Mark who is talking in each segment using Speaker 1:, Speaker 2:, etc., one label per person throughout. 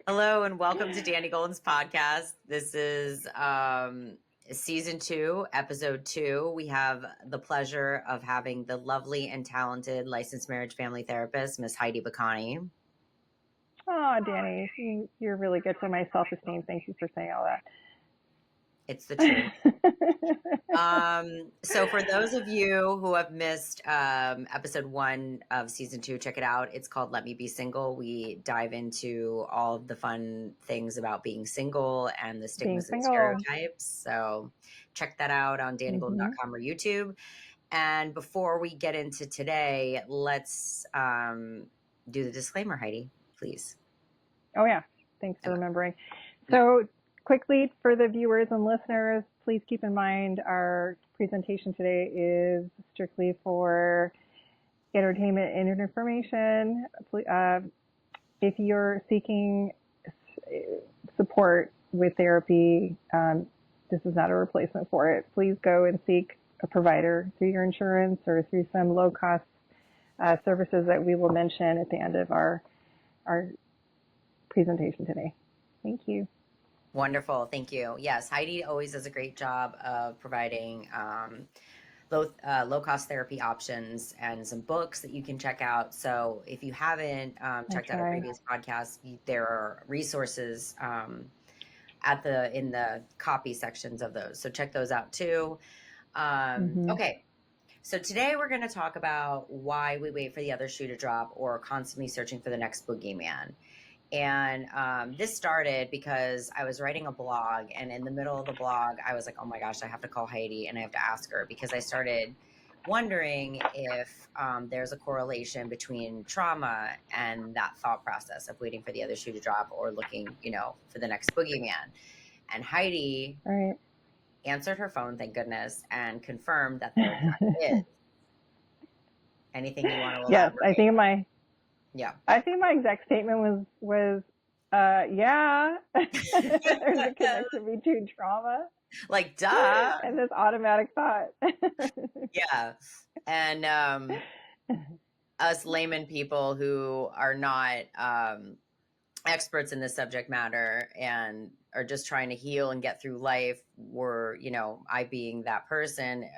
Speaker 1: Hello and welcome to Dani Golden's podcast. This is season 2, episode 2. We have the pleasure of having the lovely and talented licensed marriage family therapist, Miss Heidi Bacani.
Speaker 2: Oh, Dani, you're really good for my self-esteem. Thank you for saying all that.
Speaker 1: It's the truth. So for those of you who have missed episode 1 of season 2, check it out. It's called Let Me Be Single. We dive into all of the fun things about being single and the stigmas and stereotypes. So check that out on danigolden.com or YouTube. And before we get into today, let's do the disclaimer, Heidi, please.
Speaker 2: Oh, yeah. Thanks for remembering. So quickly, for the viewers and listeners, please keep in mind our presentation today is strictly for entertainment and information. If you're seeking support with therapy, this is not a replacement for it. Please go and seek a provider through your insurance or through some low-cost services that we will mention at the end of our presentation today. Thank you.
Speaker 1: Wonderful. Thank you. Yes, Heidi always does a great job of providing low-cost therapy options and some books that you can check out. So if you haven't checked out a previous podcast, there are resources in the copy sections of those. So check those out too. Okay. So today we're going to talk about why we wait for the other shoe to drop or constantly searching for the next boogeyman. And this started because I was writing a blog, and in the middle of the blog, I was like, oh my gosh, I have to call Heidi and I have to ask her, because I started wondering if there's a correlation between trauma and that thought process of waiting for the other shoe to drop or looking, for the next boogeyman. And Heidi answered her phone, thank goodness, and confirmed that there is. Anything you want to elaborate?
Speaker 2: Yes, I think my exact statement was yeah, there's a connection between trauma,
Speaker 1: like duh,
Speaker 2: and this automatic thought.
Speaker 1: Yeah, and us layman people who are not experts in this subject matter and are just trying to heal and get through life, were, I being that person,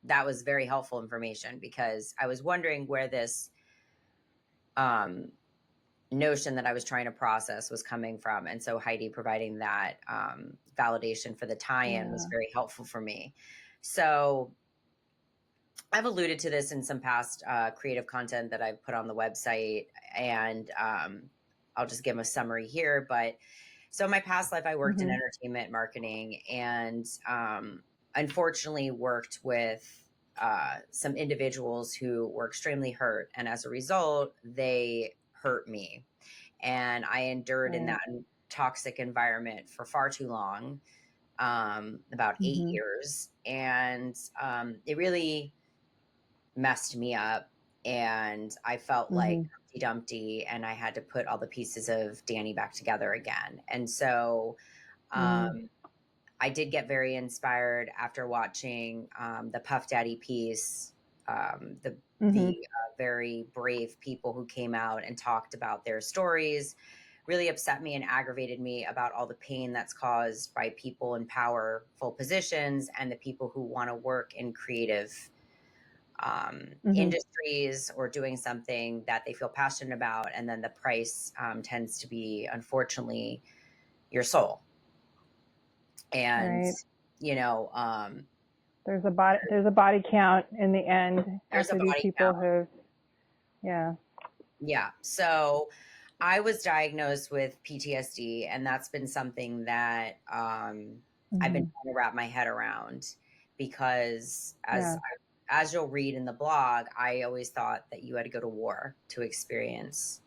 Speaker 1: that was very helpful information, because I was wondering where this notion that I was trying to process was coming from. And so Heidi providing that validation for the tie-in was very helpful for me. So I've alluded to this in some past creative content that I've put on the website, and I'll just give a summary here. But so in my past life, I worked in entertainment marketing, and unfortunately worked with some individuals who were extremely hurt. And as a result, they hurt me. And I endured in that toxic environment for far too long, about 8 years. And it really messed me up. And I felt like Humpty Dumpty, and I had to put all the pieces of Dani back together again. And so I did get very inspired after watching the Puff Daddy piece, the very brave people who came out and talked about their stories. Really upset me and aggravated me about all the pain that's caused by people in powerful positions and the people who want to work in creative industries or doing something that they feel passionate about. And then the price tends to be, unfortunately, your soul. And,
Speaker 2: there's a body count in the end.
Speaker 1: There's a body count.
Speaker 2: Yeah.
Speaker 1: So I was diagnosed with PTSD, and that's been something that I've been trying to wrap my head around, because as you'll read in the blog, I always thought that you had to go to war to experience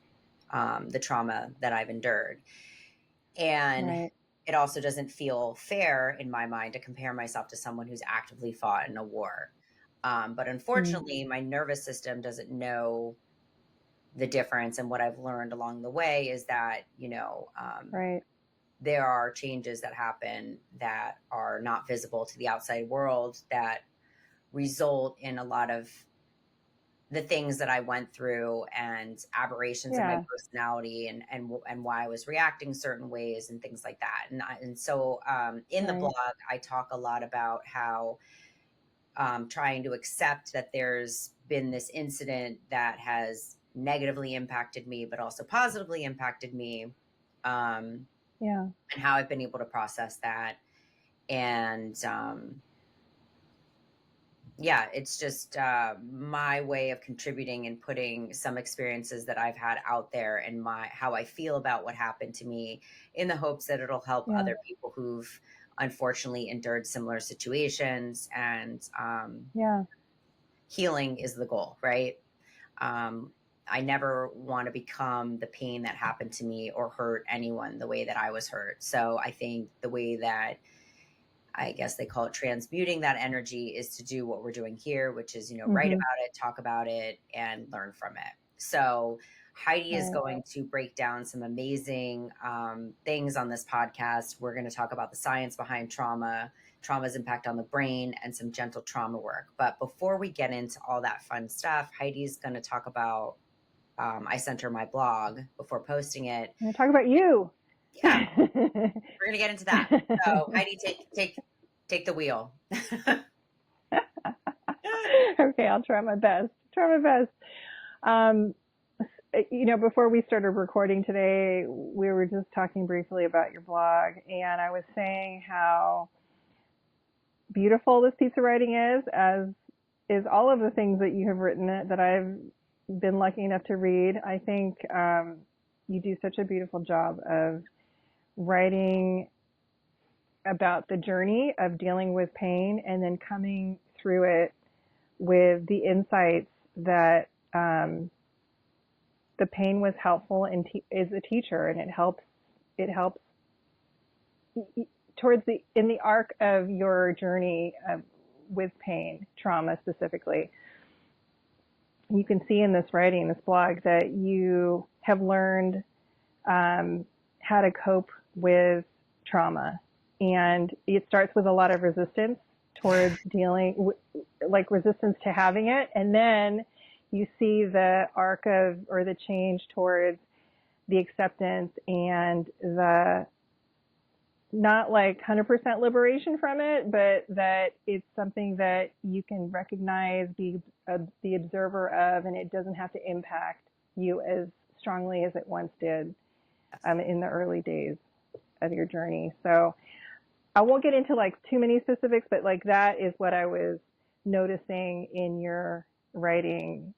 Speaker 1: the trauma that I've endured. And it also doesn't feel fair in my mind to compare myself to someone who's actively fought in a war. But unfortunately, my nervous system doesn't know the difference. And what I've learned along the way is that, there are changes that happen that are not visible to the outside world that result in a lot of the things that I went through and aberrations in my
Speaker 2: Yeah.
Speaker 1: personality and why I was reacting certain ways and things like that. And so in the
Speaker 2: Right.
Speaker 1: blog, I talk a lot about how trying to accept that there's been this incident that has negatively impacted me, but also positively impacted me,
Speaker 2: Yeah.
Speaker 1: and how I've been able to process that. And yeah, it's just my way of contributing and putting some experiences that I've had out there and my how I feel about what happened to me, in the hopes that it'll help
Speaker 2: Yeah.
Speaker 1: other people who've unfortunately endured similar situations. And
Speaker 2: Yeah.
Speaker 1: healing is the goal, right? Um, I never want to become the pain that happened to me or hurt anyone the way that I was hurt. So I think the way that, I guess they call it transmuting that energy, is to do what we're doing here, which is, write
Speaker 2: Mm-hmm.
Speaker 1: about it, talk about it, and learn from it. So Heidi is
Speaker 2: Right.
Speaker 1: going to break down some amazing things on this podcast. We're going to talk about the science behind trauma, trauma's impact on the brain, and some gentle trauma work. But before we get into all that fun stuff, Heidi's going to talk about, I sent her my blog before posting it.
Speaker 2: I'm going to talk about you.
Speaker 1: Yeah, we're going to get into that. So Heidi, take the wheel.
Speaker 2: Okay, I'll try my best. Um, before we started recording today, we were just talking briefly about your blog, and I was saying how beautiful this piece of writing is, as is all of the things that you have written that I've been lucky enough to read. I think you do such a beautiful job of writing about the journey of dealing with pain and then coming through it with the insights that the pain was helpful and is a teacher, and it helps towards in the arc of your journey with pain, trauma specifically. You can see in this writing, this blog, that you have learned how to cope with trauma, and it starts with a lot of resistance towards dealing with, like resistance to having it, and then you see the arc of, or the change towards the acceptance and the, not like 100% liberation from it, but that it's something that you can recognize, be the observer of, and it doesn't have to impact you as strongly as it once did in the early days of your journey. So I won't get into like too many specifics, but like that is what I was noticing in your writing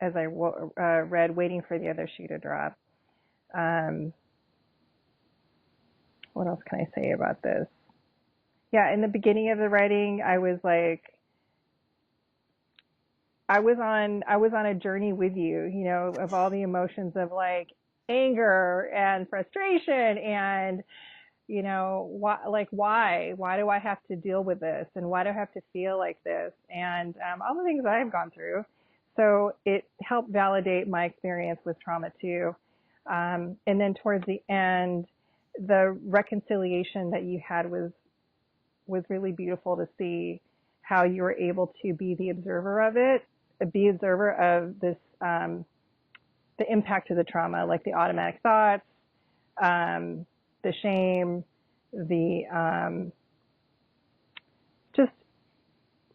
Speaker 2: as I read Waiting for the Other Shoe to Drop. What else can I say about this? Yeah, in the beginning of the writing, I was like, I was on a journey with you, of all the emotions of like anger and frustration and, why do I have to deal with this, and why do I have to feel like this, and all the things I have gone through. So it helped validate my experience with trauma too. And then towards the end, the reconciliation that you had was really beautiful to see, how you were able to be the observer of it, be observer of this, the impact of the trauma, like the automatic thoughts, the shame, the just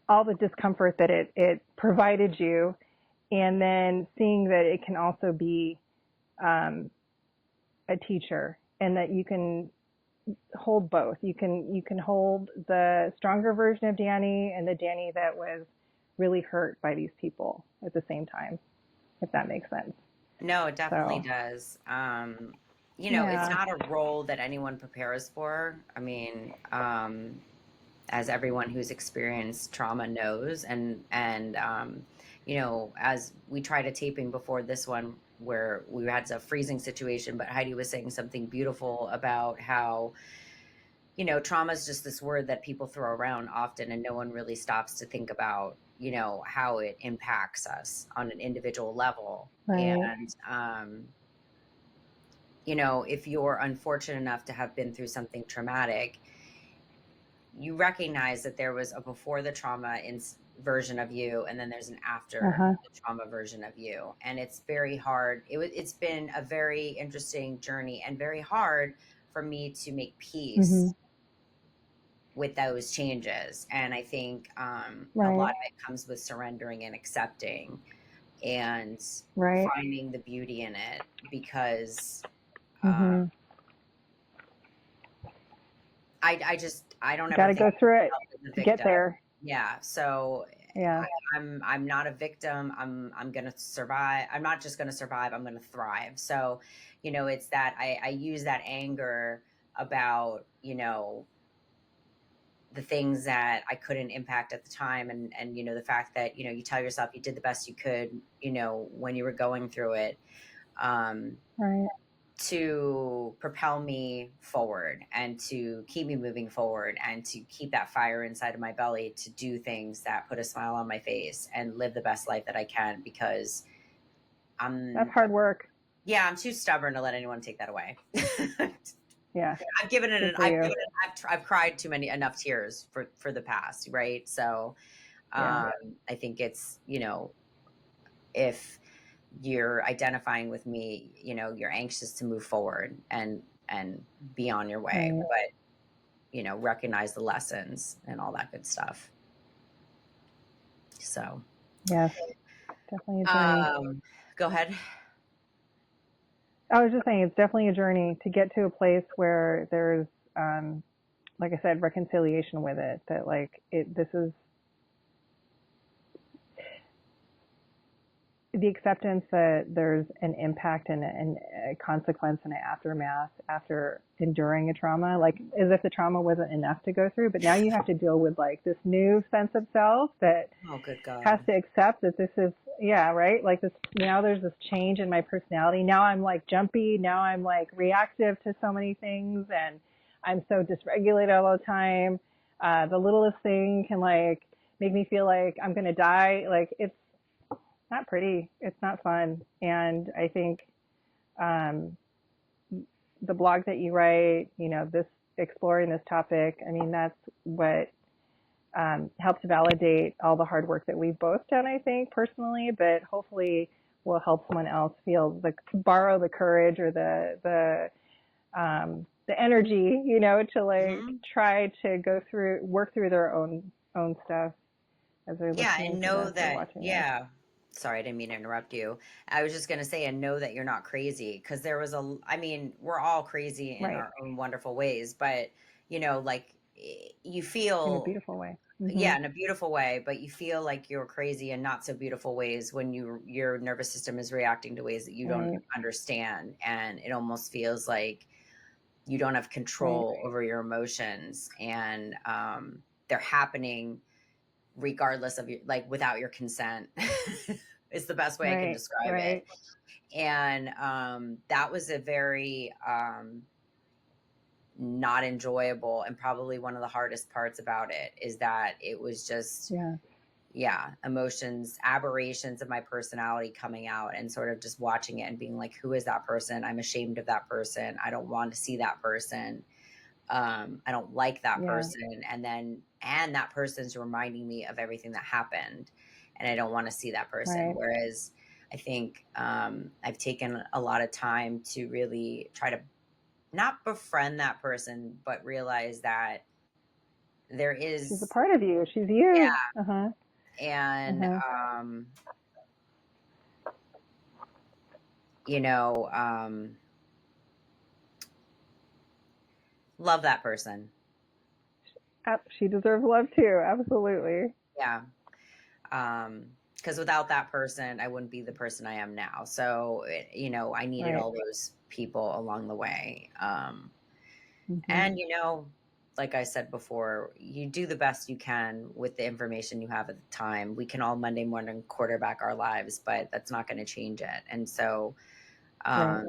Speaker 2: all the discomfort that it provided you, and then seeing that it can also be a teacher, and that you can hold both. You can hold the stronger version of Dani and the Dani that was really hurt by these people at the same time, if that makes sense.
Speaker 1: No, it definitely
Speaker 2: So,
Speaker 1: does. It's
Speaker 2: yeah.
Speaker 1: not a role that anyone prepares for. I mean, as everyone who's experienced trauma knows, and as we tried a taping before this one where we had a freezing situation, but Heidi was saying something beautiful about how, trauma is just this word that people throw around often, and no one really stops to think about, how it impacts us on an individual level.
Speaker 2: Right.
Speaker 1: And, if you're unfortunate enough to have been through something traumatic, you recognize that there was a before the trauma version of you, and then there's an after
Speaker 2: Uh-huh.
Speaker 1: the trauma version of you, and it's very hard. It's been a very interesting journey and very hard for me to make
Speaker 2: Mm-hmm.
Speaker 1: peace with those changes. And I think a
Speaker 2: Right.
Speaker 1: lot of it comes with surrendering and accepting and
Speaker 2: Right.
Speaker 1: finding the beauty in it, because um,
Speaker 2: Mm-hmm.
Speaker 1: I don't ever
Speaker 2: Got to
Speaker 1: think
Speaker 2: go
Speaker 1: of
Speaker 2: through it
Speaker 1: myself as a
Speaker 2: to get
Speaker 1: victim.
Speaker 2: there.
Speaker 1: Yeah. So
Speaker 2: Yeah.
Speaker 1: I'm not a victim. I'm gonna survive. I'm not just gonna survive. I'm gonna thrive. So, it's that I use that anger about, the things that I couldn't impact at the time, and the fact that, you tell yourself you did the best you could, when you were going through it. Um,
Speaker 2: Right.
Speaker 1: to propel me forward and to keep me moving forward and to keep that fire inside of my belly to do things that put a smile on my face and live the best life that I can, because
Speaker 2: That's
Speaker 1: I'm
Speaker 2: hard work.
Speaker 1: yeah, I'm too stubborn to let anyone take that away.
Speaker 2: Yeah.
Speaker 1: I've given it
Speaker 2: Good
Speaker 1: an,
Speaker 2: for you.
Speaker 1: I've cried enough tears for the past, right? So
Speaker 2: Yeah.
Speaker 1: I think it's, if you're identifying with me, you're anxious to move forward and be on your way,
Speaker 2: Right.
Speaker 1: but recognize the lessons and all that good stuff. So
Speaker 2: Yes. Definitely a journey.
Speaker 1: go ahead.
Speaker 2: I was just saying, it's definitely a journey to get to a place where there's, like I said, reconciliation with it. That like this is the acceptance that there's an impact and a consequence and an aftermath after enduring a trauma, like as if the trauma wasn't enough to go through, but now you have to deal with like this new sense of self that
Speaker 1: Oh, good
Speaker 2: has
Speaker 1: God.
Speaker 2: to accept that this is, yeah, right, like this, now there's this change in my personality. Now I'm like jumpy, now I'm like reactive to so many things, and I'm so dysregulated all the time. The littlest thing can like make me feel like I'm gonna die. Like it's not pretty. It's not fun. And I think um, the blog that you write, this exploring this topic, I mean, that's what helps validate all the hard work that we've both done, I think, personally, but hopefully will help someone else feel borrow the courage or the energy, to like
Speaker 1: Hmm.
Speaker 2: try to work through their own stuff as they're
Speaker 1: Yeah,
Speaker 2: listening
Speaker 1: and
Speaker 2: to
Speaker 1: know
Speaker 2: this or
Speaker 1: that,
Speaker 2: watching this.
Speaker 1: yeah. Sorry, I didn't mean to interrupt you. I was just going to say, and know that you're not crazy, because I mean, we're all crazy in
Speaker 2: Right.
Speaker 1: our own wonderful ways, but, like, you
Speaker 2: In a
Speaker 1: feel,
Speaker 2: beautiful way. Hmm.
Speaker 1: yeah, in a beautiful way, but you feel like you're crazy in not so beautiful ways when your nervous system is reacting to ways that you don't
Speaker 2: Right.
Speaker 1: understand. And it almost feels like you don't have
Speaker 2: Right.
Speaker 1: control over your emotions, and they're happening regardless of your, like, without your consent. Is the best way I can
Speaker 2: Right.
Speaker 1: describe it.
Speaker 2: Right.
Speaker 1: And that was a very not enjoyable, and probably one of the hardest parts about it is that it was just,
Speaker 2: Yeah.
Speaker 1: yeah, emotions, aberrations of my personality coming out, and sort of just watching it and being like, who is that person? I'm ashamed of that person. I don't want to see that person. I don't like that
Speaker 2: Yeah.
Speaker 1: person. And that person's reminding me of everything that happened, and I don't want to see that person.
Speaker 2: Right.
Speaker 1: Whereas I think I've taken a lot of time to really try to not befriend that person, but realize that there
Speaker 2: She's a
Speaker 1: is,
Speaker 2: part of you. She's you.
Speaker 1: yeah,
Speaker 2: Uh-huh.
Speaker 1: and
Speaker 2: Uh-huh.
Speaker 1: you know, love that person.
Speaker 2: She deserves love too. Absolutely.
Speaker 1: Yeah. Because without that person, I wouldn't be the person I am now. So, I needed
Speaker 2: Right.
Speaker 1: all those people along the way.
Speaker 2: Hmm.
Speaker 1: And, like I said before, you do the best you can with the information you have at the time. We can all Monday morning quarterback our lives, but that's not going to change it. And so,
Speaker 2: Right.
Speaker 1: um,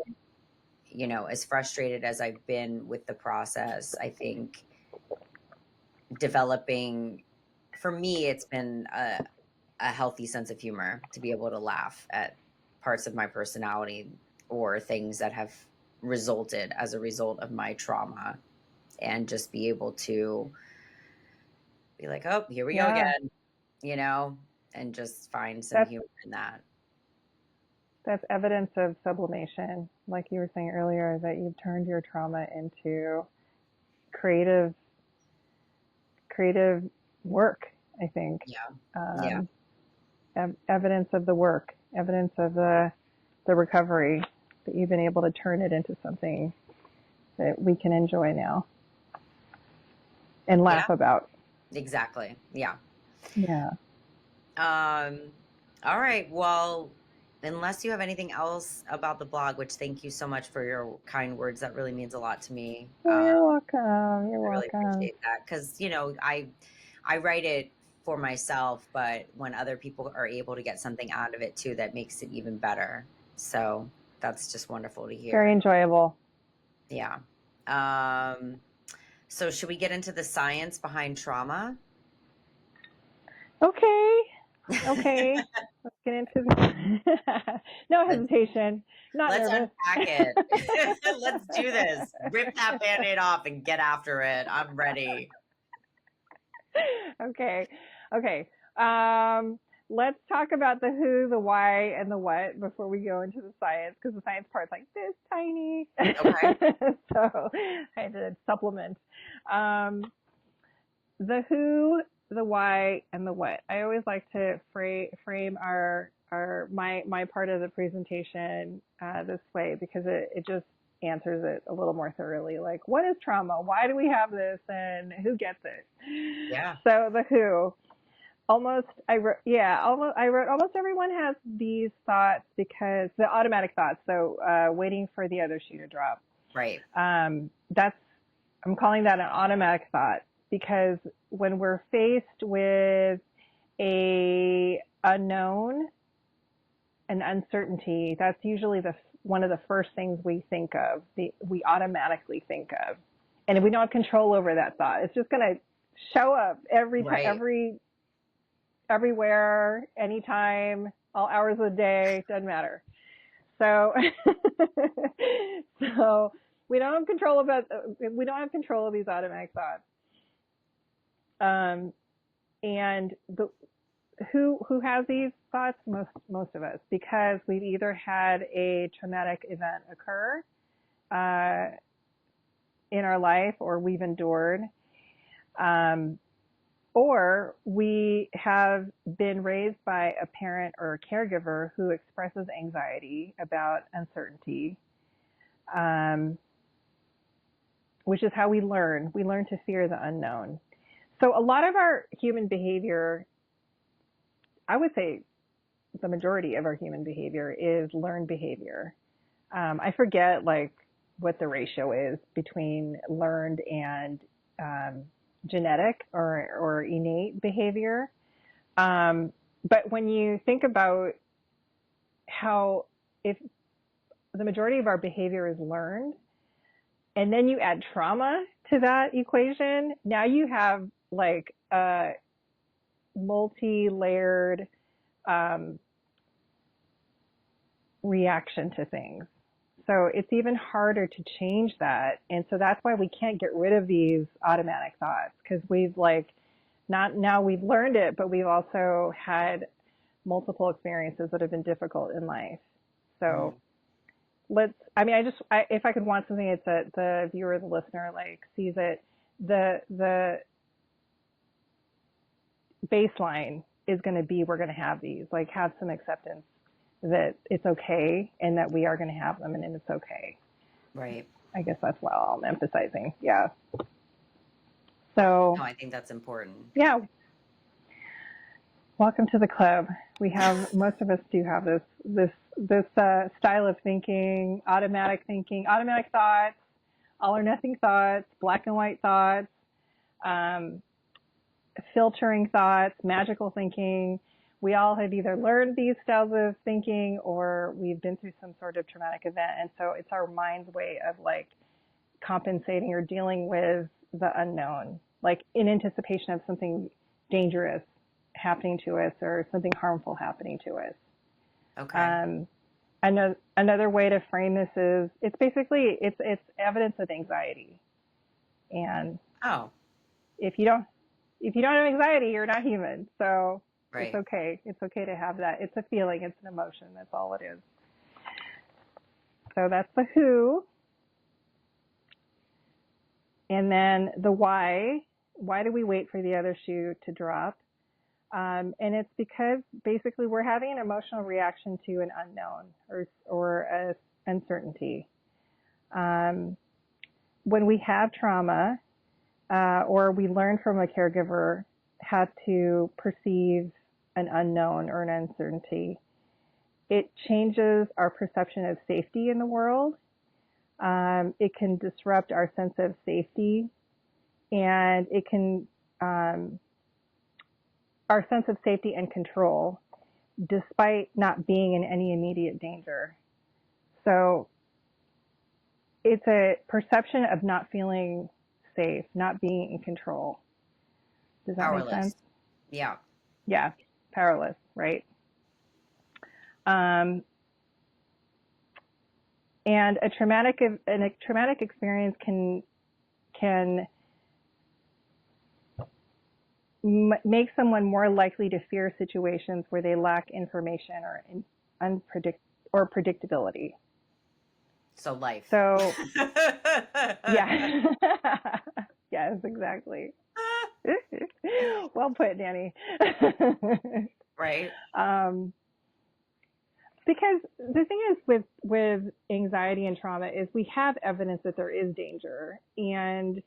Speaker 1: as frustrated as I've been with the process, I think developing, for me, it's been a healthy sense of humor to be able to laugh at parts of my personality or things that have resulted as a result of my trauma, and just be able to be like, oh, here we go
Speaker 2: Yeah.
Speaker 1: again. you know, and just find some
Speaker 2: That's
Speaker 1: humor in that.
Speaker 2: that's evidence of sublimation, like you were saying earlier, that you've turned your trauma into creative creative work, I think.
Speaker 1: Yeah. Yeah.
Speaker 2: Um, evidence of the work, evidence of the recovery, that you've been able to turn it into something that we can enjoy now and
Speaker 1: Yeah.
Speaker 2: laugh about.
Speaker 1: Exactly. Yeah.
Speaker 2: Yeah.
Speaker 1: All right. Well, unless you have anything else about the blog, which thank you so much for your kind words. That really means a lot to me.
Speaker 2: Well, you're welcome. You're
Speaker 1: I really
Speaker 2: welcome.
Speaker 1: appreciate that because, I write it for myself, but when other people are able to get something out of it too, that makes it even better. So that's just wonderful to
Speaker 2: Very
Speaker 1: hear.
Speaker 2: enjoyable.
Speaker 1: Yeah. Um, so should we get into the science behind trauma?
Speaker 2: Okay. Okay. Let's get into no
Speaker 1: Let's
Speaker 2: hesitation. Not
Speaker 1: let's
Speaker 2: nervous.
Speaker 1: unpack it. Let's do this. Rip that band-aid off and get after it. I'm ready.
Speaker 2: Okay. Okay. Let's talk about the who, the why, and the what before we go into the science, because the science part's like this tiny.
Speaker 1: Okay.
Speaker 2: So I had to supplement. Um, the who, the why, and the what. I always like to frame my part of the presentation this way, because it just answers it a little more thoroughly. Like, what is trauma? Why do we have this? And who gets it?
Speaker 1: Yeah.
Speaker 2: So the who. I wrote almost everyone has these thoughts, because the automatic thoughts. So waiting for the other shoe to drop.
Speaker 1: Right.
Speaker 2: That's I'm calling that an automatic thought, because when we're faced with a unknown, an uncertainty, that's usually one of the first things we think of. We automatically think of, and if we don't have control over that thought, it's just going to show up
Speaker 1: Right.
Speaker 2: everywhere, anytime, all hours of the day, doesn't matter. So, so we don't have control of these automatic thoughts. And who has these thoughts? Most of us, because we've either had a traumatic event occur in our life, or we've endured, or we have been raised by a parent or a caregiver who expresses anxiety about uncertainty, which is how we learn. We learn to fear the unknown. So a lot of our human behavior, I would say the majority of our human behavior, is learned behavior. I forget what the ratio is between learned and genetic or innate behavior. But when you think about how, if the majority of our behavior is learned, and then you add trauma to that equation, now you have like a multi-layered reaction to things. So it's even harder to change that. And so that's why we can't get rid of these automatic thoughts, because we've we've learned it, but we've also had multiple experiences that have been difficult in life. So if I could want something, it's that the viewer, the listener, sees it. The baseline is going to be, we're going to have these, have some acceptance that it's okay, and that we are going to have them, and it's okay.
Speaker 1: Right.
Speaker 2: I guess that's what I'm emphasizing. Yeah. So.
Speaker 1: No, I think that's important.
Speaker 2: Yeah. Welcome to the club. Most of us do have this style of thinking, automatic thoughts, all or nothing thoughts, black and white thoughts, filtering thoughts, magical thinking. We all have either learned these styles of thinking, or we've been through some sort of traumatic event. And so it's our mind's way of compensating or dealing with the unknown, in anticipation of something dangerous happening to us, or something harmful happening to us.
Speaker 1: Okay.
Speaker 2: Another way to frame this is, it's evidence of anxiety. And if you don't have anxiety, you're not human. So It's
Speaker 1: Right.
Speaker 2: okay. It's okay to have that. It's a feeling. It's an emotion. That's all it is. So that's the who. And then the why. Why do we wait for the other shoe to drop? And it's because basically we're having an emotional reaction to an unknown or a uncertainty. When we have trauma or we learn from a caregiver how to perceive an unknown or an uncertainty, it changes our perception of safety in the world. It can disrupt our sense of safety, and it can our sense of safety and control, despite not being in any immediate danger. So it's a perception of not feeling safe, not being in control. Does that make sense?
Speaker 1: Powerless. Yeah.
Speaker 2: Yeah, powerless, right? Um, and a traumatic experience can make someone more likely to fear situations where they lack information or predictability.
Speaker 1: So life.
Speaker 2: So yeah, yes, exactly. Well put, Dani.
Speaker 1: Right.
Speaker 2: Because the thing is with anxiety and trauma is we have evidence that there is danger and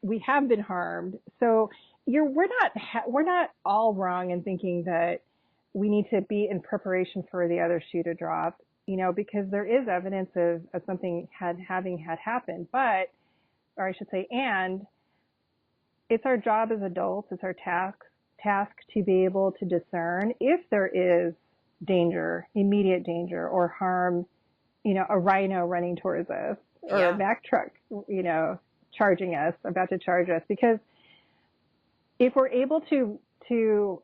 Speaker 2: we have been harmed. So we're not all wrong in thinking that we need to be in preparation for the other shoe to drop, because there is evidence of something having happened, or I should say, and it's our job as adults, it's our task to be able to discern if there is danger, immediate danger, or harm, a rhino running towards us, or a Mack truck, charging us, about to charge us. Because if we're able to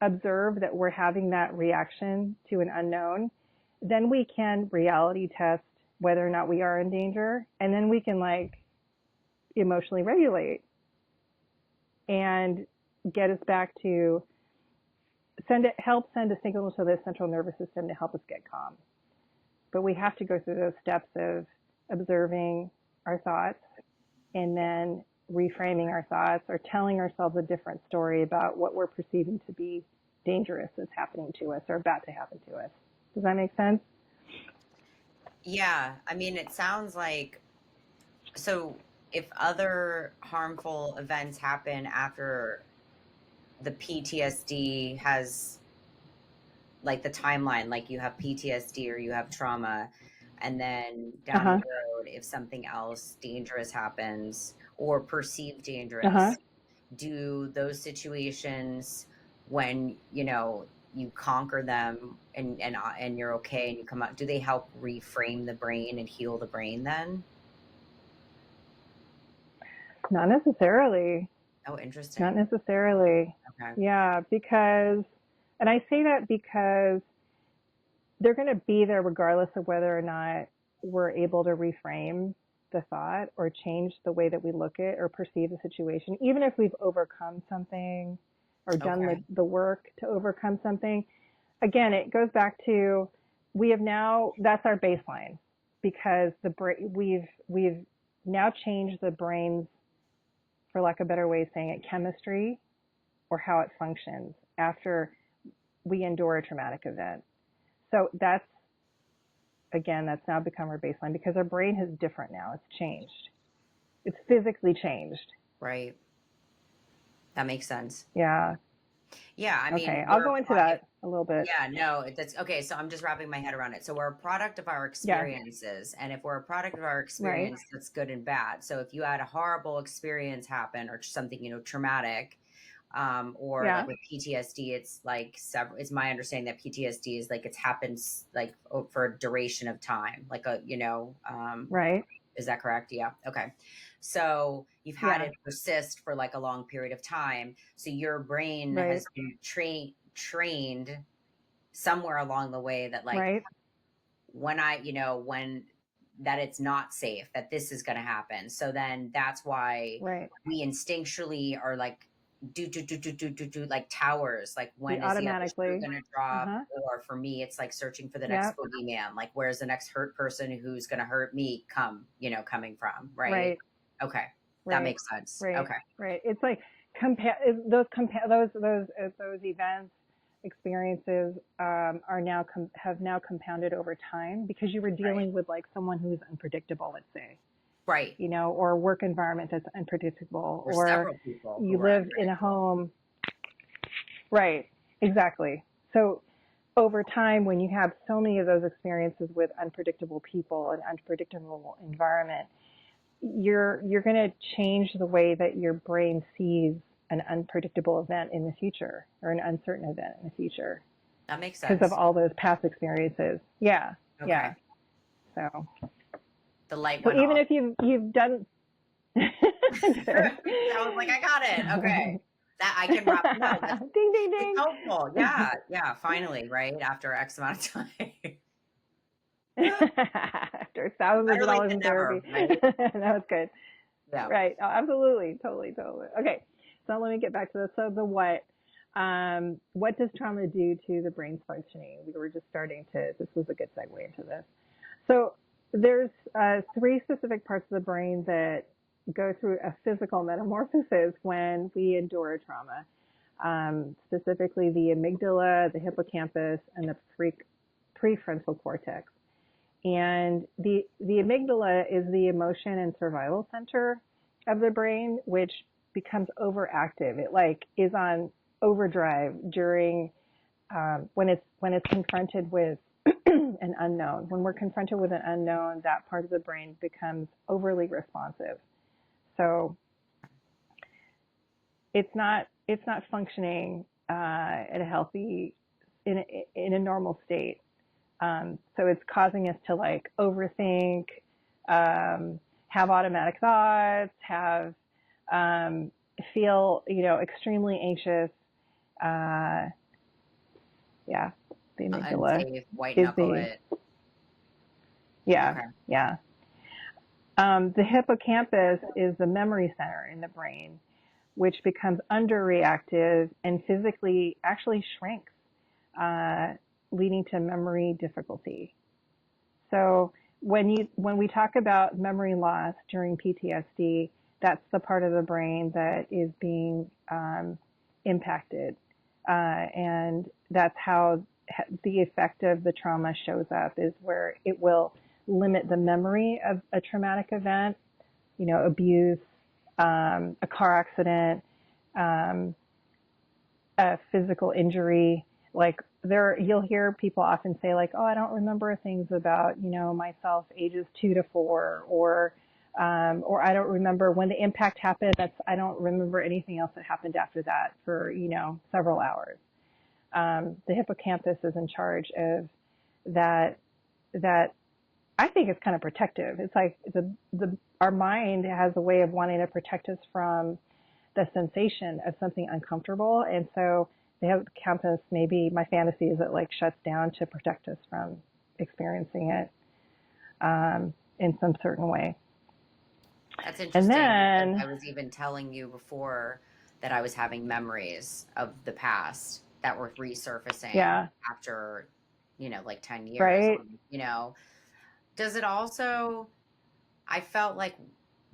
Speaker 2: observe that we're having that reaction to an unknown, then we can reality test whether or not we are in danger, and then we can emotionally regulate and get us back to help send a signal to the central nervous system to help us get calm. But we have to go through those steps of observing our thoughts and then reframing our thoughts or telling ourselves a different story about what we're perceiving to be dangerous that's happening to us or about to happen to us. Does that make sense?
Speaker 1: Yeah. I mean, it sounds like, so if other harmful events happen after the PTSD has, like, the timeline, like you have PTSD or you have trauma, and then down the road, if something else dangerous happens or perceived dangerous, do those situations, when you conquer them and you're okay and you come out, do they help reframe the brain and heal the brain then?
Speaker 2: Not necessarily.
Speaker 1: Oh, interesting.
Speaker 2: Not necessarily.
Speaker 1: Okay.
Speaker 2: Yeah, and I say that because they're going to be there regardless of whether or not we're able to reframe the thought or change the way that we look at or perceive the situation, even if we've overcome something or done the work to overcome something. Again, it goes back to that's our baseline, because we've now changed the brain's, for lack of a better way of saying it, chemistry or how it functions after we endure a traumatic event. So that's now become our baseline, because our brain is different now. It's changed. It's physically changed.
Speaker 1: Right. That makes sense.
Speaker 2: Yeah.
Speaker 1: Yeah. I mean,
Speaker 2: okay, I'll go into that a little bit.
Speaker 1: Yeah, no, that's okay. So I'm just wrapping my head around it. So we're a product of our experiences. And if we're a product of our experience, that's good and bad. So if you had a horrible experience happen or something, traumatic, or like with PTSD, it's like it's my understanding that PTSD is like, it happens like for a duration of time, like
Speaker 2: right.
Speaker 1: Is that correct? Yeah. Okay. So you've had it persist for like a long period of time. So your brain has been trained somewhere along the way that when that it's not safe, that this is going to happen. So then that's why we instinctually are like do like towers, like
Speaker 2: The
Speaker 1: when is the other shoe
Speaker 2: automatically.
Speaker 1: going to drop?
Speaker 2: Uh-huh.
Speaker 1: Or for me, it's like searching for the next
Speaker 2: Yeah.
Speaker 1: boogeyman. Like, where's the next hurt person who's going to hurt me coming from? Right.
Speaker 2: Right.
Speaker 1: Okay. That
Speaker 2: Right.
Speaker 1: makes sense.
Speaker 2: Right.
Speaker 1: Okay.
Speaker 2: Right. It's like those events, experiences are now have now compounded over time because you were
Speaker 1: Right.
Speaker 2: dealing with like someone who's unpredictable, let's say,
Speaker 1: Right.
Speaker 2: or a work environment that's unpredictable,
Speaker 1: Or
Speaker 2: or
Speaker 1: several people
Speaker 2: you
Speaker 1: who are
Speaker 2: live in a
Speaker 1: unpredictable.
Speaker 2: home. Right. Exactly. So over time, when you have so many of those experiences with unpredictable people and unpredictable environment, you're going to change the way that your brain sees an unpredictable event in the future or an uncertain event in the future
Speaker 1: That makes
Speaker 2: because of
Speaker 1: sense.
Speaker 2: all those past experiences. Yeah. Yeah.
Speaker 1: Okay.
Speaker 2: So
Speaker 1: The light
Speaker 2: so
Speaker 1: went
Speaker 2: even
Speaker 1: off.
Speaker 2: if you've done good.
Speaker 1: I was like, I got it. Okay. That I can wrap. No,
Speaker 2: Ding ding
Speaker 1: it's
Speaker 2: ding.
Speaker 1: helpful. Yeah. Yeah. Finally, right? After X amount of time.
Speaker 2: After thousands
Speaker 1: Better
Speaker 2: of
Speaker 1: late
Speaker 2: dollars
Speaker 1: than
Speaker 2: in therapy.
Speaker 1: never, right?
Speaker 2: That was good.
Speaker 1: Yeah.
Speaker 2: Right. Oh, absolutely. Totally. Totally. Okay. So let me get back to this. So the what. What does trauma do to the brain's functioning? We were just starting to, this was a good segue into this. So there's three specific parts of the brain that go through a physical metamorphosis when we endure trauma. Specifically the amygdala, the hippocampus, and the prefrontal cortex. And the amygdala is the emotion and survival center of the brain, which becomes overactive. It like is on overdrive during when it's confronted with an unknown. When we're confronted with an unknown, that part of the brain becomes overly responsive. So it's not functioning at a healthy in a normal state. So it's causing us to like overthink, have automatic thoughts, have feel extremely anxious. Yeah, the amygdala
Speaker 1: Unsafe, white
Speaker 2: is
Speaker 1: knuckle it.
Speaker 2: yeah
Speaker 1: Okay.
Speaker 2: yeah. The hippocampus is the memory center in the brain, which becomes underreactive and physically actually shrinks, leading to memory difficulty. So when we talk about memory loss during PTSD, that's the part of the brain that is being impacted, and that's how the effect of the trauma shows up. Is where it will limit the memory of a traumatic event, abuse, a car accident, a physical injury. Like you'll hear people often say like, oh, I don't remember things about, myself ages 2 to 4, or I don't remember when the impact happened. I don't remember anything else that happened after that for, several hours. The hippocampus is in charge of that, I think is kind of protective. It's like our mind has a way of wanting to protect us from the sensation of something uncomfortable. And so the hippocampus, maybe my fantasy is it like shuts down to protect us from experiencing it in some certain way.
Speaker 1: That's
Speaker 2: And
Speaker 1: interesting because
Speaker 2: then,
Speaker 1: I was even telling you before that I was having memories of the past that were resurfacing
Speaker 2: yeah,
Speaker 1: after, like 10 years.
Speaker 2: right,
Speaker 1: Does it also, I felt like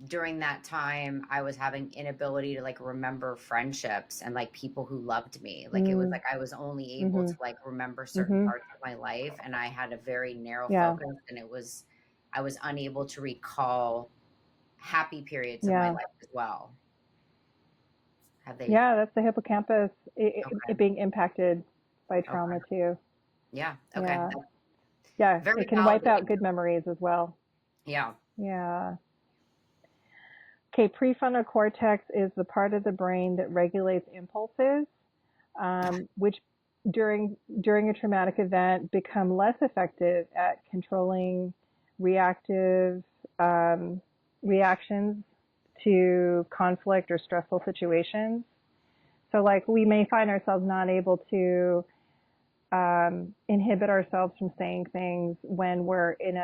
Speaker 1: during that time I was having inability to like remember friendships and like people who loved me. Like it was
Speaker 2: mm,
Speaker 1: like I was only able
Speaker 2: mm-hmm,
Speaker 1: to like remember certain
Speaker 2: mm-hmm,
Speaker 1: parts of my life, and I had a very narrow
Speaker 2: yeah,
Speaker 1: focus, and I was unable to recall happy periods of my
Speaker 2: yeah,
Speaker 1: life as well. Have they?
Speaker 2: yeah, that's the hippocampus
Speaker 1: Okay.
Speaker 2: it being impacted by
Speaker 1: Okay.
Speaker 2: trauma too.
Speaker 1: Yeah. Okay.
Speaker 2: Yeah,
Speaker 1: That's
Speaker 2: yeah,
Speaker 1: very
Speaker 2: it can wipe out
Speaker 1: validating.
Speaker 2: good memories as well.
Speaker 1: Yeah.
Speaker 2: Yeah. Okay, prefrontal cortex is the part of the brain that regulates impulses, which during a traumatic event become less effective at controlling reactive reactions to conflict or stressful situations. So, like, we may find ourselves not able to inhibit ourselves from saying things when we're in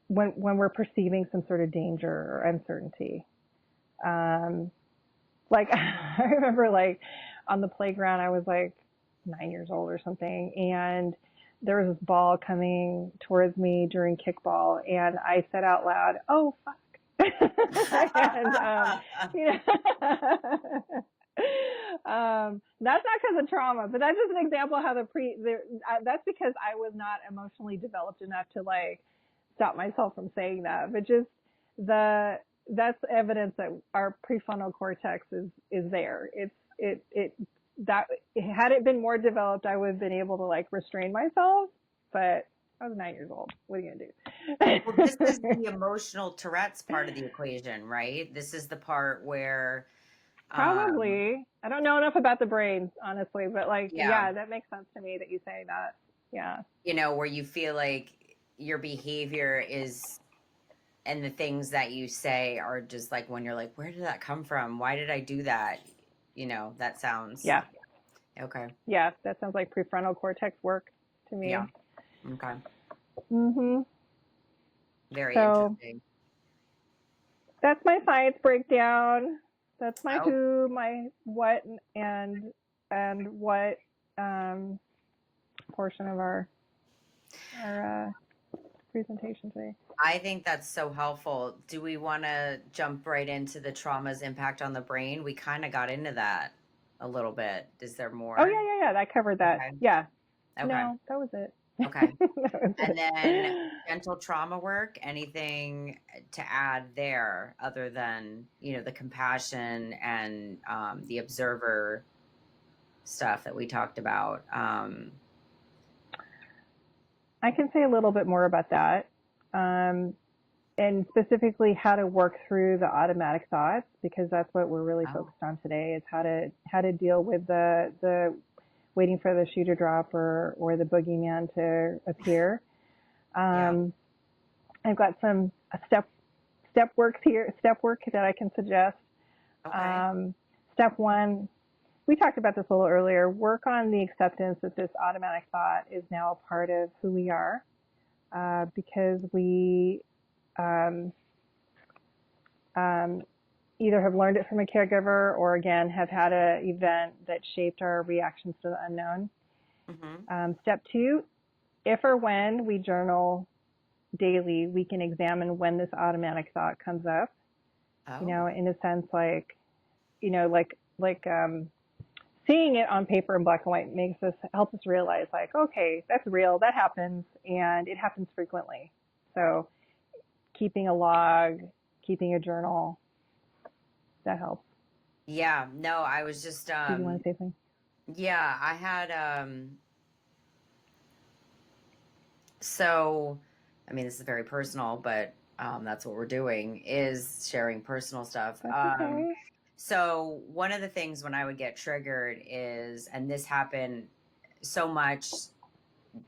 Speaker 2: when we're perceiving some sort of danger or uncertainty. Um, Like, I remember like on the playground, I was like 9 years old or something, and there was this ball coming towards me during kickball, and I said out loud, "Oh fuck!" and you know, that's not because of trauma, but that's just an example of how that's because I was not emotionally developed enough to like stop myself from saying that. But just the that's evidence that our prefrontal cortex is there. It that had it been more developed, I would have been able to like restrain myself, but I was 9 years old. What are you gonna do?
Speaker 1: Well, this is the emotional Tourette's part of the equation, right? This is the part where, um,
Speaker 2: Probably. I don't know enough about the brain, honestly, but like,
Speaker 1: yeah,
Speaker 2: yeah, that makes sense to me that you say that. Yeah.
Speaker 1: where you feel like your behavior is, and the things that you say are just like when you're like, where did that come from? Why did I do that? That sounds
Speaker 2: Yeah.
Speaker 1: okay.
Speaker 2: Yeah. That sounds like prefrontal cortex work to
Speaker 1: Yeah.
Speaker 2: me.
Speaker 1: Okay.
Speaker 2: Mhm.
Speaker 1: Very
Speaker 2: So
Speaker 1: interesting.
Speaker 2: that's my science breakdown. That's my
Speaker 1: Oh,
Speaker 2: who, my what, and what um, portion of our presentation today.
Speaker 1: I think that's so helpful. Do we want to jump right into the trauma's impact on the brain? We kind of got into that a little bit. Is there
Speaker 2: Oh
Speaker 1: more?
Speaker 2: yeah, yeah, yeah. That covered that.
Speaker 1: Okay.
Speaker 2: Yeah.
Speaker 1: Okay.
Speaker 2: No, that was it.
Speaker 1: Okay.
Speaker 2: That was
Speaker 1: And then
Speaker 2: it.
Speaker 1: gentle trauma work, anything to add there other than, the compassion and the observer stuff that we talked about?
Speaker 2: I can say a little bit more about that, and specifically how to work through the automatic thoughts, because that's what we're really
Speaker 1: Oh,
Speaker 2: focused on today, is how to deal with the waiting for the shoe to drop or the boogeyman to appear.
Speaker 1: yeah.
Speaker 2: Um, I've got some step work that I can suggest.
Speaker 1: Okay.
Speaker 2: Um, Step one, we talked about this a little earlier. Work on the acceptance that this automatic thought is now a part of who we are, because we um, um, either have learned it from a caregiver or again have had an event that shaped our reactions to the unknown.
Speaker 1: Mm-hmm.
Speaker 2: Step two, if or when we journal daily, we can examine when this automatic thought comes up.
Speaker 1: Oh,
Speaker 2: In a sense, like, seeing it on paper in black and white helps us realize, like, okay, that's real, that happens, and it happens frequently. So keeping a log, keeping a journal, that helps.
Speaker 1: yeah. No, I was just,
Speaker 2: Did you want to say something?
Speaker 1: yeah, I had, so, I mean, this is very personal, but that's what we're doing, is sharing personal stuff.
Speaker 2: That's okay.
Speaker 1: So one of the things when I would get triggered is, and this happened so much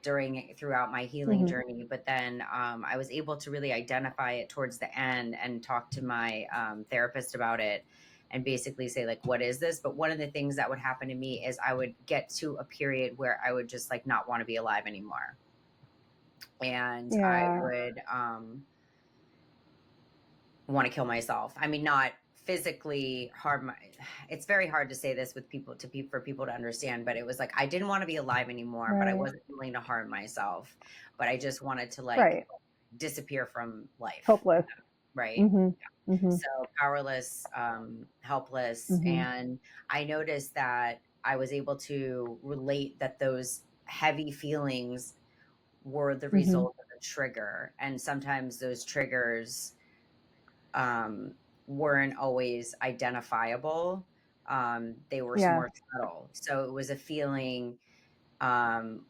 Speaker 1: throughout my healing
Speaker 2: Mm-hmm.
Speaker 1: journey, but then I was able to really identify it towards the end and talk to my therapist about it and basically say, like, what is this? But one of the things that would happen to me is I would get to a period where I would just like not want to be alive anymore, and I
Speaker 2: Yeah.
Speaker 1: would want to kill myself. I mean, not physically harm it's very hard to say this with people for people to understand, but it was like I didn't want to be alive anymore, but I
Speaker 2: Right.
Speaker 1: wasn't willing to harm myself, but I just wanted to like
Speaker 2: Right.
Speaker 1: disappear from life,
Speaker 2: Hopeless.
Speaker 1: right?
Speaker 2: Mm-hmm. Mm-hmm.
Speaker 1: So powerless, helpless.
Speaker 2: Mm-hmm.
Speaker 1: And I noticed that I was able to relate that those heavy feelings were the
Speaker 2: Mm-hmm.
Speaker 1: result of a trigger. And sometimes those triggers um, weren't always identifiable. They were
Speaker 2: Yeah.
Speaker 1: more subtle. So it was a feeling um,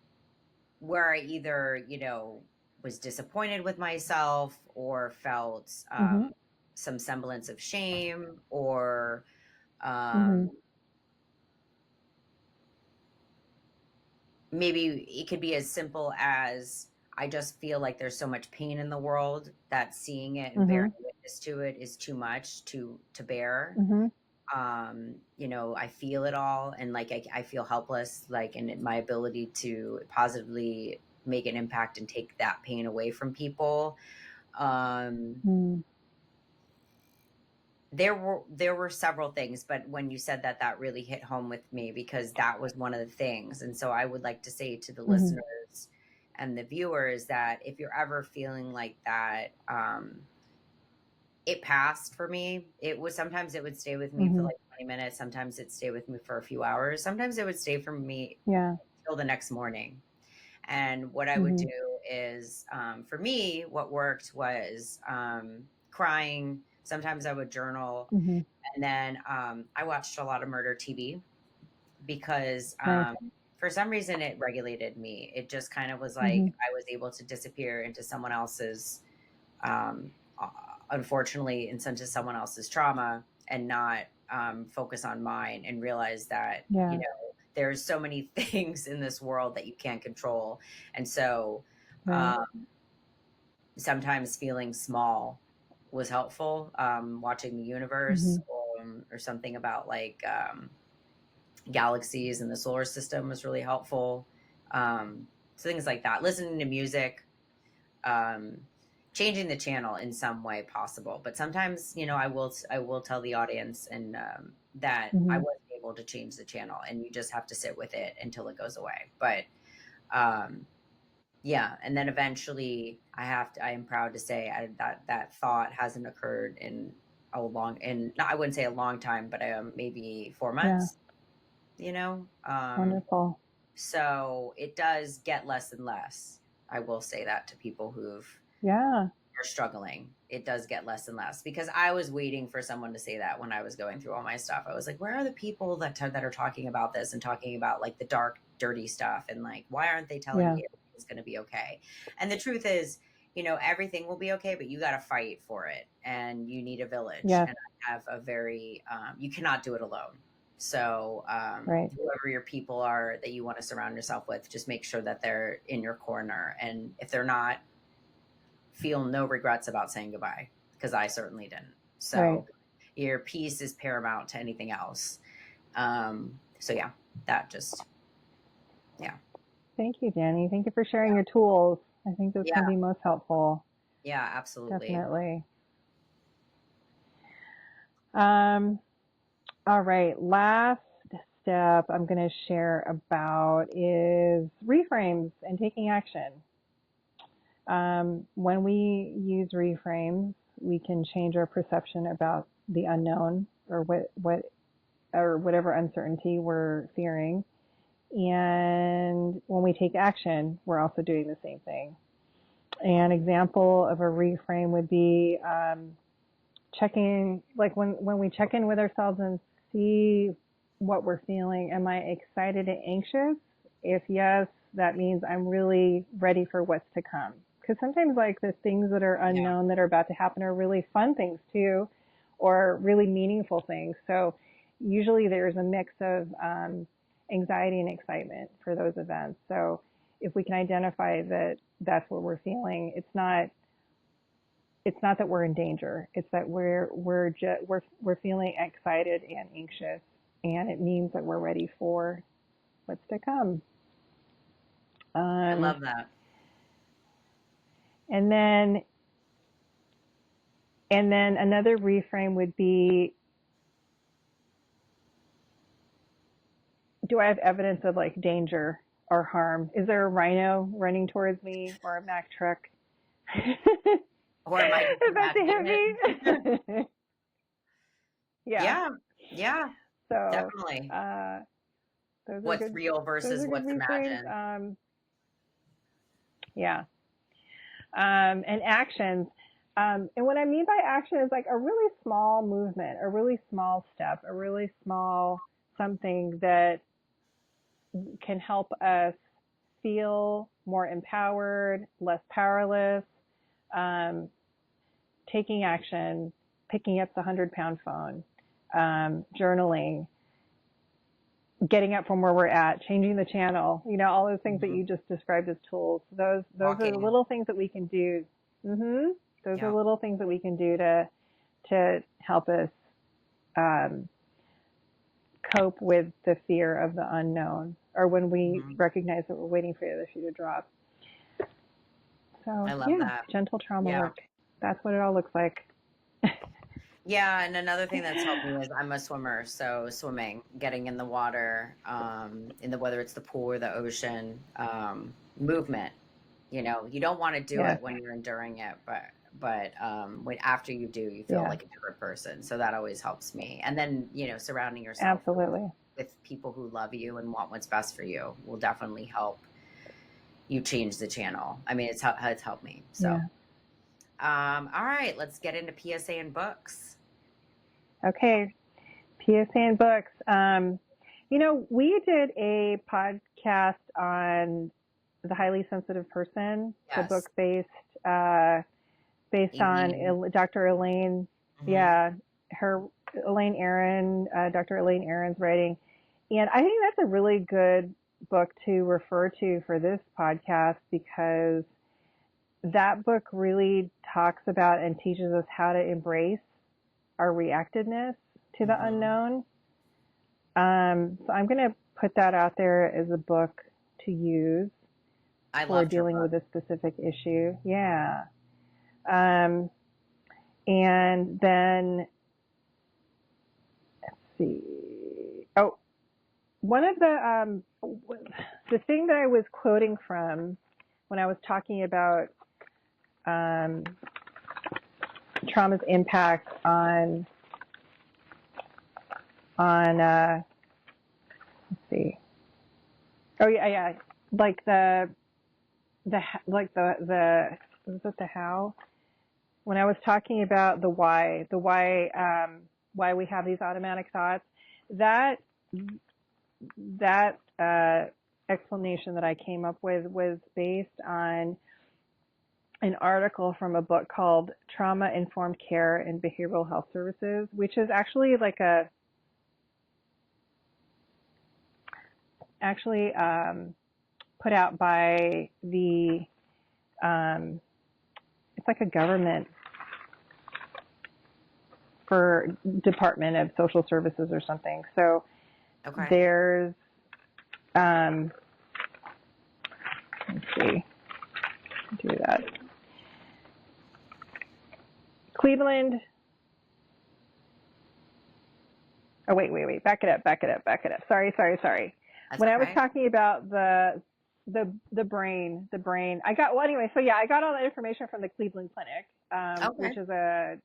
Speaker 1: where I either, was disappointed with myself or felt
Speaker 2: Mm-hmm.
Speaker 1: some semblance of shame, or
Speaker 2: Mm-hmm.
Speaker 1: maybe it could be as simple as I just feel like there's so much pain in the world that seeing it and
Speaker 2: Mm-hmm.
Speaker 1: bearing witness to it is too much to bear.
Speaker 2: Mm-hmm.
Speaker 1: I feel it all, and like I feel helpless, like in my ability to positively make an impact and take that pain away from people. Um,
Speaker 2: Mm-hmm.
Speaker 1: there were several things, but when you said that, that really hit home with me because that was one of the things. And so I would like to say to the
Speaker 2: Mm-hmm.
Speaker 1: listeners and the viewers that if you're ever feeling like that, it passed for me. It was sometimes it would stay with me for
Speaker 2: Mm-hmm.
Speaker 1: like 20 minutes. Sometimes it'd stay with me for a few hours. Sometimes it would stay for me
Speaker 2: Yeah.
Speaker 1: till the next morning. And what I would
Speaker 2: Mm-hmm.
Speaker 1: do is, for me, what worked was crying. Sometimes I would journal.
Speaker 2: Mm-hmm.
Speaker 1: And then I watched a lot of murder TV because
Speaker 2: Nice.
Speaker 1: for some reason it regulated me. It just kind of was
Speaker 2: Mm-hmm.
Speaker 1: like I was able to disappear into someone else's, um, uh, unfortunately, into someone else's trauma and not focus on mine and realize that,
Speaker 2: Yeah.
Speaker 1: there's so many things in this world that you can't control. And so
Speaker 2: Right.
Speaker 1: um, sometimes feeling small was helpful. Watching the universe
Speaker 2: Mm-hmm.
Speaker 1: or something about like galaxies and the solar system was really helpful. So things like that. Listening to music, um, changing the channel in some way possible. But sometimes, I will tell the audience and that I
Speaker 2: Mm-hmm.
Speaker 1: wasn't able to change the channel, and you just have to sit with it until it goes away. But um, yeah, and then eventually I am proud to say that thought hasn't occurred in I wouldn't say a long time, but maybe 4
Speaker 2: Yeah.
Speaker 1: months, you know?
Speaker 2: Wonderful.
Speaker 1: So it does get less and less. I will say that to people who've
Speaker 2: Yeah.
Speaker 1: are struggling. It does get less and less because I was waiting for someone to say that when I was going through all my stuff. I was like, where are the people that are talking about this and talking about like the dark, dirty stuff? And like, why aren't they telling
Speaker 2: Yeah.
Speaker 1: me it's going to be okay? And the truth is, everything will be okay, but you got to fight for it and you need a village.
Speaker 2: Yes.
Speaker 1: And I have a very, you cannot do it alone. So,
Speaker 2: Right.
Speaker 1: whoever your people are that you want to surround yourself with, just make sure that they're in your corner. And if they're not, feel no regrets about saying goodbye because I certainly didn't.
Speaker 2: Right.
Speaker 1: So your peace is paramount to anything else. So yeah, that just, yeah.
Speaker 2: Thank you, Dani. Thank you for sharing your tools. I think those can
Speaker 1: Yeah.
Speaker 2: be most helpful.
Speaker 1: Yeah, absolutely.
Speaker 2: Definitely. Um, all right. Last step I'm going to share about is reframes and taking action. When we use reframes, we can change our perception about the unknown or whatever uncertainty we're fearing. And when we take action, we're also doing the same thing. An example of a reframe would be checking, like when we check in with ourselves and see what we're feeling. Am I excited and anxious? If yes, that means I'm really ready for what's to come. Because sometimes like the things that are
Speaker 1: Yeah.
Speaker 2: unknown that are about to happen are really fun things too, or really meaningful things. So usually there's a mix of anxiety and excitement for those events. So if we can identify that that's what we're feeling, it's not that we're in danger. It's that we're feeling excited and anxious, and it means that we're ready for what's to come.
Speaker 1: I love that.
Speaker 2: And then another reframe would be, do I have evidence of like danger or harm? Is there a rhino running towards me or a Mack truck
Speaker 1: Or am I just
Speaker 2: about to hit
Speaker 1: imagining it?
Speaker 2: me? Yeah.
Speaker 1: Yeah. Yeah,
Speaker 2: So
Speaker 1: definitely.
Speaker 2: those are
Speaker 1: What's
Speaker 2: good.
Speaker 1: real
Speaker 2: Those
Speaker 1: versus
Speaker 2: are good
Speaker 1: what's
Speaker 2: reframes.
Speaker 1: imagined.
Speaker 2: Yeah. And actions. And what I mean by action is like a really small movement, a really small step, a really small something that can help us feel more empowered, less powerless, um, taking action, picking up the 100-pound phone, journaling, getting up from where we're at, changing the channel, all those things that
Speaker 1: Hmm.
Speaker 2: you just described as tools. Those are the
Speaker 1: Walking.
Speaker 2: little things that we can do. Those are
Speaker 1: Yeah.
Speaker 2: little things that we can do to help us um, cope with the fear of the unknown, or when we
Speaker 1: Hmm.
Speaker 2: recognize that we're waiting for the other shoe to drop. So
Speaker 1: I love
Speaker 2: yeah,
Speaker 1: that.
Speaker 2: gentle trauma
Speaker 1: Yeah.
Speaker 2: work. That's what it all looks like.
Speaker 1: Yeah, and another thing that's helped me is I'm a swimmer, so swimming, getting in the water, in the whether it's the pool or the ocean, movement. You know, you don't want to do
Speaker 2: Yes,
Speaker 1: it when you're enduring it, but when after you do, you feel
Speaker 2: yeah,
Speaker 1: like a different person. So that always helps me. And then, you know, surrounding yourself
Speaker 2: absolutely.
Speaker 1: with people who love you and want what's best for you will definitely help you change the channel. I mean, it's helped me. So,
Speaker 2: Yeah.
Speaker 1: all right, let's get into PSA and books.
Speaker 2: Okay. PSA and books. You know, we did a podcast on the highly sensitive person, the book
Speaker 1: Yes,
Speaker 2: based on
Speaker 1: Elaine.
Speaker 2: Dr. Elaine,
Speaker 1: Hmm.
Speaker 2: yeah, her Elaine Aron, Dr. Elaine Aron's writing, and I think that's a really good book to refer to for this podcast because that book really talks about and teaches us how to embrace our reactiveness to the
Speaker 1: Hmm.
Speaker 2: unknown. So I'm going to put that out there as a book to use
Speaker 1: I
Speaker 2: for
Speaker 1: loved her
Speaker 2: dealing
Speaker 1: book.
Speaker 2: with a specific issue. Yeah. Um, and then let's see. Oh, one of the thing that I was quoting from when I was talking about um, trauma's impact on let's see. Oh yeah, yeah. Like the like the was it the how? When I was talking about why we have these automatic thoughts, that that explanation that I came up with was based on an article from a book called Trauma Informed Care in Behavioral Health Services, which is actually like a actually put out by the um, it's like a government for Department of Social Services or something. So
Speaker 1: Okay.
Speaker 2: there's let's see, do that. Cleveland. Oh wait. Back it up. Sorry.
Speaker 1: That's
Speaker 2: When I was
Speaker 1: okay.
Speaker 2: talking about the brain. I got well anyway. So yeah, I got all the information from the Cleveland Clinic,
Speaker 1: Okay.
Speaker 2: which is a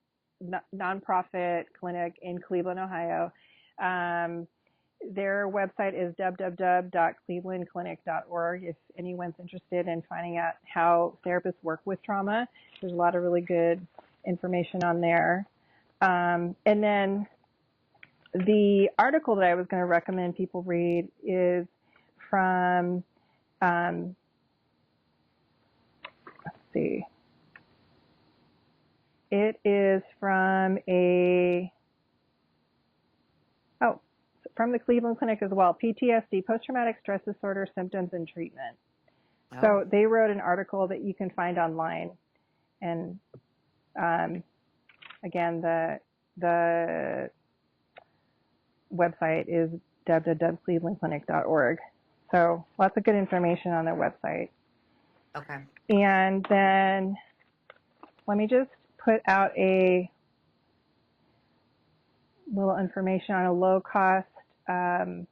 Speaker 2: nonprofit clinic in Cleveland, Ohio. Um, their website is www.clevelandclinic.org. If anyone's interested in finding out how therapists work with trauma, there's a lot of really good information on there. And then the article that I was going to recommend people read is from, let's see, it is from oh, from the Cleveland Clinic as well, PTSD, post-traumatic stress disorder symptoms and treatment.
Speaker 1: Oh,
Speaker 2: So they wrote an article that you can find online. And um, again, the website is www.clevelandclinic.org. So lots of good information on their website.
Speaker 1: okay.
Speaker 2: And then let me just put out a little information on a um,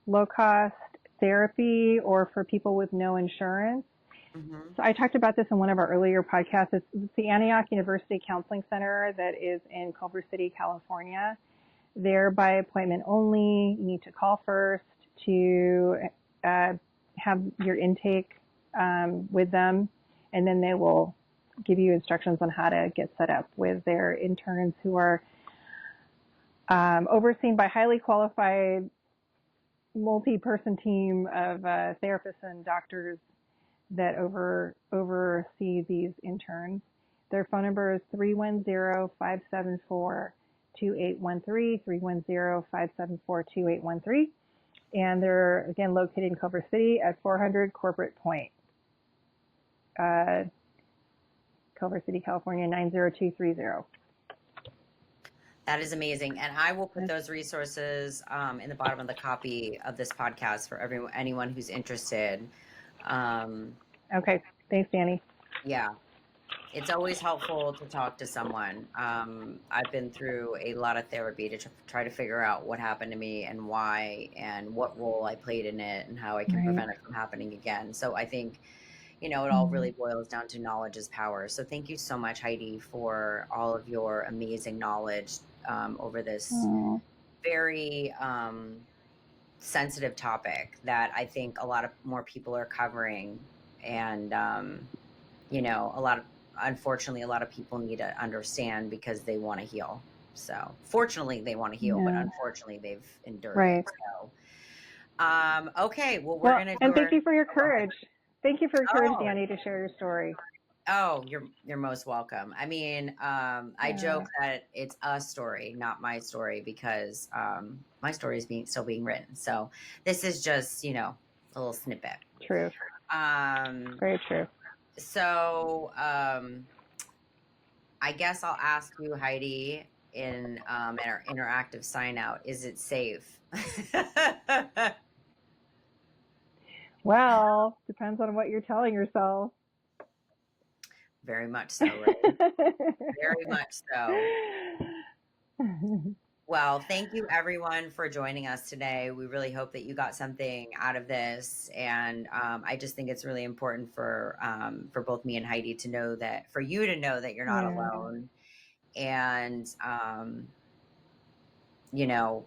Speaker 2: low cost therapy or for people with no insurance.
Speaker 1: Hmm.
Speaker 2: So I talked about this in one of our earlier podcasts. It's the Antioch University Counseling Center that is in Culver City, California. They're by appointment only. You need to call first to have your intake with them, and then they will give you instructions on how to get set up with their interns who are overseen by highly qualified multi-person team of therapists and doctors that oversee these interns. Their phone number is 310-574-2813, 310-574-2813. And they're, again, located in Culver City at 400 Corporate Point, uh, Culver City, California, 90230.
Speaker 1: That is amazing. And I will put those resources in the bottom of the copy of this podcast for anyone who's interested. Um,
Speaker 2: Okay, thanks, Dani.
Speaker 1: yeah. it's always helpful to talk to someone. I've been through a lot of therapy to try to figure out what happened to me and why and what role I played in it and how I can
Speaker 2: Right.
Speaker 1: prevent it from happening again. So I think, it all
Speaker 2: Mm.
Speaker 1: really boils down to knowledge is power. So thank you so much, Heidi, for all of your amazing knowledge over this
Speaker 2: Oh,
Speaker 1: very sensitive topic that I think a lot of more people are covering. And, unfortunately, a lot of people need to understand because they want to heal. So fortunately, they want to heal, but
Speaker 2: yeah.
Speaker 1: unfortunately, they've endured it.
Speaker 2: Right.
Speaker 1: So, okay. Well, we're
Speaker 2: Well,
Speaker 1: going to do
Speaker 2: and thank
Speaker 1: our,
Speaker 2: you for your
Speaker 1: oh, go ahead.
Speaker 2: courage. Thank you for your courage,
Speaker 1: Oh,
Speaker 2: Dani, to share your story.
Speaker 1: oh, you're most welcome. I mean, I
Speaker 2: Yeah.
Speaker 1: joke that it's a story, not my story, because my story is still being written. So this is just, a little snippet.
Speaker 2: True.
Speaker 1: Um,
Speaker 2: Very true.
Speaker 1: so I guess I'll ask you, Heidi, in our interactive sign out, is it safe?
Speaker 2: Well, depends on what you're telling yourself.
Speaker 1: Very much so, right? Very much so. Well, thank you everyone for joining us today. We really hope that you got something out of this, and I just think it's really important for both me and Heidi to know that, for you to know that you're not
Speaker 2: Yeah.
Speaker 1: alone, and you know,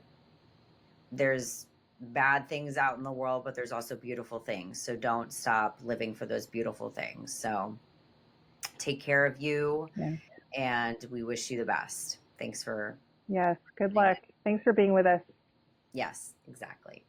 Speaker 1: there's bad things out in the world, but there's also beautiful things. So don't stop living for those beautiful things. So take care of you,
Speaker 2: Yeah.
Speaker 1: and we wish you the best. Thanks for
Speaker 2: Yes. Good
Speaker 1: listening in.
Speaker 2: luck. Thanks for being with us.
Speaker 1: Yes, exactly.